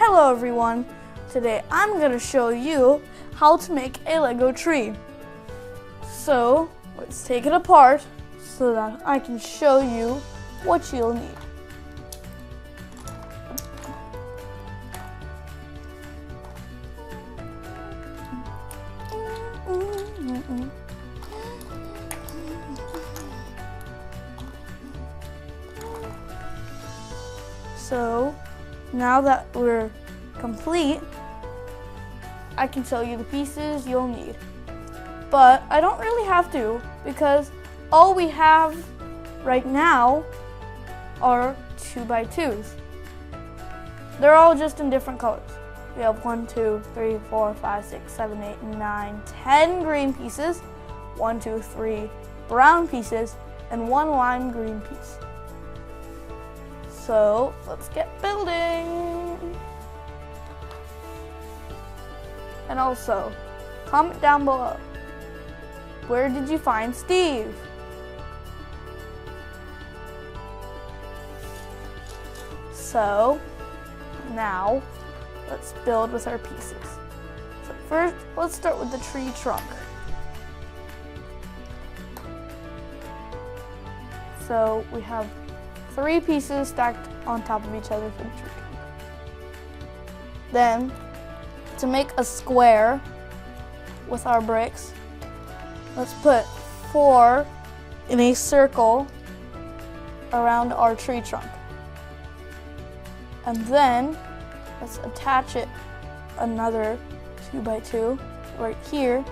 Hello everyone, today I'm going to show you how to make a Lego tree. So let's take it apart so that I can show you what you'll need. So now that we're complete, I can show you the pieces you'll need. But I don't really have to because all we have right now are 2x2s. They're all just in different colors. We have 1, 2, 3, 4, 5, 6, 7, 8, 9, 10 green pieces, 1, 2, 3 brown pieces, and 1 lime green piece. So let's get building. And also, comment down below, where did you find Steve? So now let's build with our pieces. So first, let's start with the tree trunk. So we have 3 pieces stacked on top of each other for the tree trunk. Then, to make a square with our bricks, let's put 4 in a circle around our tree trunk. And then, let's attach it another 2x2 right here,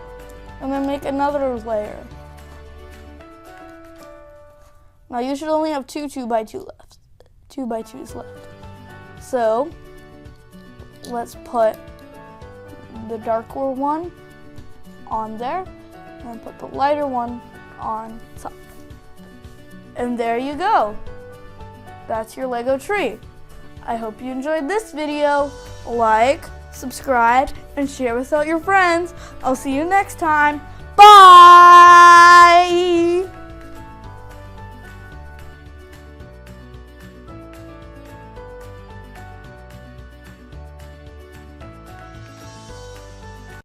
and then make another layer. Now you should only have 2 2x2s left. So let's put the darker one on there and put the lighter one on top. And there you go. That's your Lego tree. I hope you enjoyed this video. Like, subscribe, and share with all your friends. I'll see you next time. Bye!